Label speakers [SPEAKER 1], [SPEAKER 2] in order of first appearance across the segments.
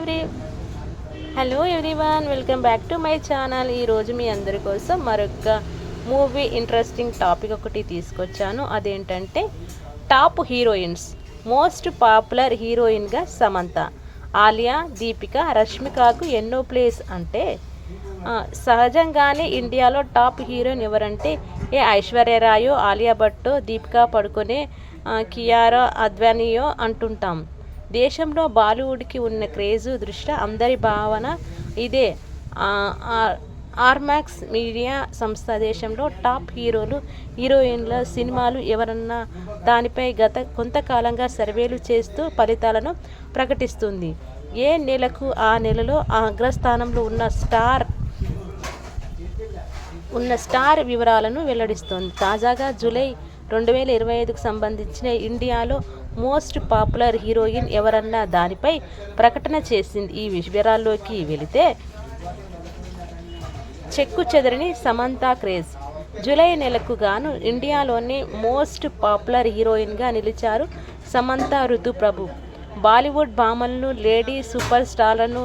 [SPEAKER 1] Every hello everyone, welcome back to my channel. ఈరోజు మీ అందరి కోసం మరొక మూవీ ఇంట్రెస్టింగ్ టాపిక్ ఒకటి తీసుకొచ్చాను. అదేంటంటే టాప్ హీరోయిన్స్. మోస్ట్ పాపులర్ హీరోయిన్గా సమంత, ఆలియా, దీపిక, రష్మికకు ఎన్నో ప్లేస్ అంటే సహజంగానే ఇండియాలో టాప్ హీరోయిన్ ఎవరంటే ఐశ్వర్యరాయో, ఆలియా భట్టో, దీపికా పడుకొనే, కియారా అద్వానీయో అంటుంటాం. దేశంలో బాలీవుడ్కి ఉన్న క్రేజు దృష్ట్యా అందరి భావన ఇదే. ఆర్మాక్స్ మీడియా సంస్థ దేశంలో టాప్ హీరోయిన్ల సినిమాలు ఎవరన్నా దానిపై గత కొంతకాలంగా సర్వేలు చేస్తూ ఫలితాలను ప్రకటిస్తుంది. ఏ నెలకు ఆ నెలలో అగ్రస్థానంలో ఉన్న స్టార్ వివరాలను వెల్లడిస్తోంది. తాజాగా జూలై 2025కు సంబంధించిన ఇండియాలో మోస్ట్ పాపులర్ హీరోయిన్ ఎవరన్నా దానిపై ప్రకటన చేసింది. ఈ వివరాల్లోకి వెళితే చెక్కు చెదరని సమంత క్రేజ్. జూలై నెలకు గాను ఇండియాలోని మోస్ట్ పాపులర్ హీరోయిన్గా నిలిచారు Samantha Ruth Prabhu. Bollywood భామలను, lady super స్టార్లను,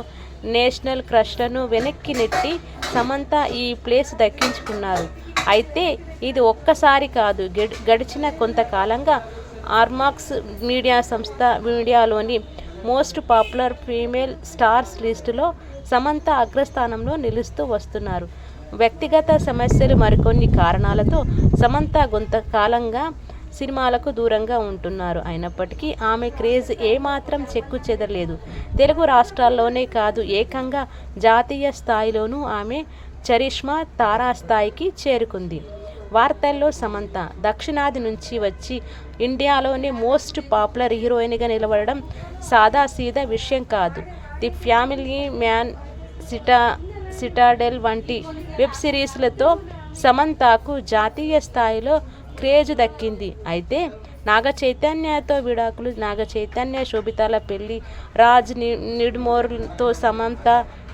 [SPEAKER 1] national క్రష్లను వెనక్కి నెట్టి సమంత ఈ ప్లేస్ దక్కించుకున్నారు. అయితే ఇది ఒక్కసారి కాదు. గడిచిన కొంతకాలంగా ఆర్మాక్స్ మీడియా సంస్థ మీడియాలోని మోస్ట్ పాపులర్ ఫీమేల్ స్టార్స్ లిస్టులో సమంత అగ్రస్థానంలో నిలుస్తూ వస్తున్నారు. వ్యక్తిగత సమస్యలు, మరికొన్ని కారణాలతో సమంత కొంతకాలంగా సినిమాలకు దూరంగా ఉంటున్నారు. అయినప్పటికీ ఆమె క్రేజ్ ఏమాత్రం చెక్కు చెదరలేదు. తెలుగు రాష్ట్రాల్లోనే కాదు, ఏకంగా జాతీయ స్థాయిలోనూ ఆమె చరిష్మా తారాస్థాయికి చేరుకుంది. వార్తల్లో సమంత దక్షిణాది నుంచి వచ్చి ఇండియాలోని మోస్ట్ పాపులర్ హీరోయిన్గా నిలబడడం సాదాసీదా విషయం కాదు. ది ఫ్యామిలీ మ్యాన్, సిటాడెల్ వంటి వెబ్ సిరీస్లతో సమంతకు జాతీయ స్థాయిలో క్రేజ్ దక్కింది. అయితే నాగ చైతన్యతో విడాకులు, నాగ చైతన్య శోభితాల పెళ్లి, రాజ్ నిడ్మోర్తో సమంత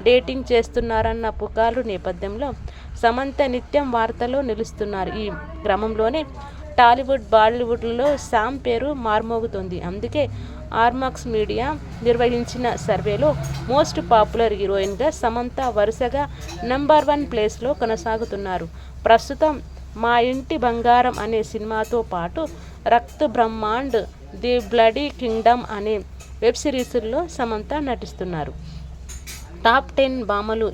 [SPEAKER 1] డేటింగ్ చేస్తున్నారన్న పుకార్లు నేపథ్యంలో సమంత నిత్యం వార్తల్లో నిలుస్తున్నారు. ఈ క్రమంలోనే టాలీవుడ్, బాలీవుడ్లో శామ్ పేరు మార్మోగుతోంది. అందుకే ఆర్మాక్స్ మీడియా నిర్వహించిన సర్వేలో మోస్ట్ పాపులర్ హీరోయిన్గా సమంత వరుసగా నంబర్ 1 ప్లేస్లో కొనసాగుతున్నారు. ప్రస్తుతం మా ఇంటి బంగారం అనే సినిమాతో పాటు Rakt Brahmand, the bloody Kingdom అనే వెబ్ సిరీస్లో సమంత నటిస్తున్నారు. టాప్ 10 భామలు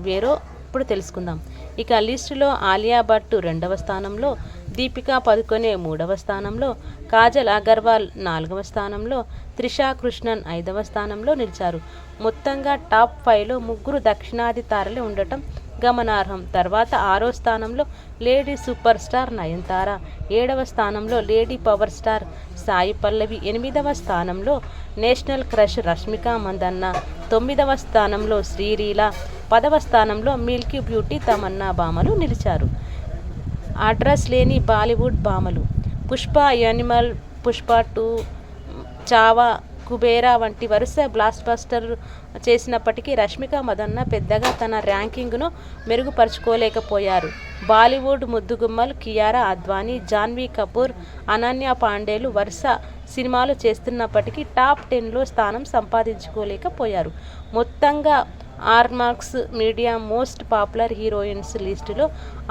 [SPEAKER 1] వేరో ఇప్పుడు తెలుసుకుందాం. ఇక లిస్టులో ఆలియా భట్ 2వ స్థానంలో, దీపికా పదుకొనే 3వ స్థానంలో, కాజల్ అగర్వాల్ 4వ స్థానంలో, త్రిషా కృష్ణన్ 5వ స్థానంలో నిలిచారు. మొత్తంగా టాప్ 5లో ముగ్గురు దక్షిణాది తారలే ఉండటం గమనార్హం. తర్వాత 6వ స్థానంలో లేడీ సూపర్ స్టార్ నయనతార, 7వ స్థానంలో lady power star Sai Pallavi, 8వ స్థానంలో నేషనల్ క్రష్ రష్మిక మందన్న, 9వ స్థానంలో శ్రీలీల, 10వ స్థానంలో మిల్కీ బ్యూటీ తమన్నా భామలు నిలిచారు. అడ్రస్ లేని బాలీవుడ్ భామలు. పుష్ప, యానిమల్, పుష్ప 2, చావా, కుబేరా వంటి వరుస బ్లాస్ట్ బస్టర్ చేసినప్పటికీ రష్మిక మందన్న పెద్దగా తన ర్యాంకింగ్ను మెరుగుపరుచుకోలేకపోయారు. బాలీవుడ్ ముద్దుగుమ్మలు కియారా అద్వానీ, జాన్వీ కపూర్, అనన్య పాండేలు వరుస సినిమాలు చేస్తున్నప్పటికీ టాప్ 10లో స్థానం సంపాదించుకోలేకపోయారు. మొత్తంగా Ormax media most popular heroines లిస్టులో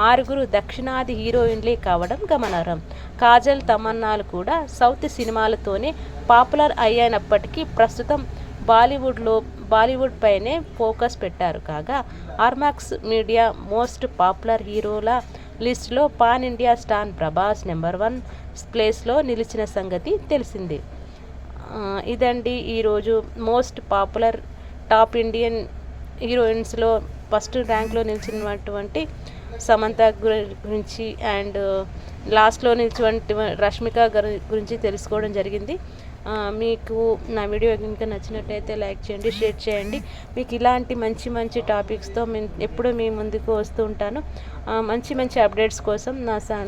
[SPEAKER 1] 6 దక్షిణాది హీరోయిన్లే కావడం గమనార్హం. కాజల్, తమన్నాలు కూడా సౌత్ సినిమాలతోనే పాపులర్ అయ్యానప్పటికీ ప్రస్తుతం బాలీవుడ్ పైనే ఫోకస్ పెట్టారు. కాగా ఆర్మాక్స్ మీడియా మోస్ట్ పాపులర్ హీరోల లిస్టులో pan India star Prabhas number 1 ప్లేస్లో నిలిచిన సంగతి తెలిసిందే. ఇదండి ఈరోజు మోస్ట్ పాపులర్ టాప్ ఇండియన్ హీరోయిన్స్లో ఫస్ట్ ర్యాంక్లో నిలిచినటువంటి సమంత గురించి అండ్ లాస్ట్లో నిలిచినటువంటి రష్మిక గురించి తెలుసుకోవడం జరిగింది. మీకు నా వీడియో కనుక నచ్చినట్టయితే లైక్ చేయండి, షేర్ చేయండి. మీకు ఇలాంటి మంచి టాపిక్స్తో ఎప్పుడూ మీ ముందుకు వస్తూ ఉంటాను. మంచి అప్డేట్స్ కోసం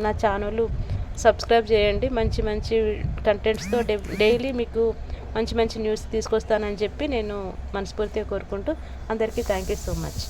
[SPEAKER 1] నా ఛానల్ సబ్స్క్రైబ్ చేయండి. మంచి కంటెంట్స్తో డైలీ మీకు మంచి న్యూస్ తీసుకొస్తానని చెప్పి నేను మనస్ఫూర్తిగా కోరుకుంటూ అందరికీ థ్యాంక్ యూ సో మచ్.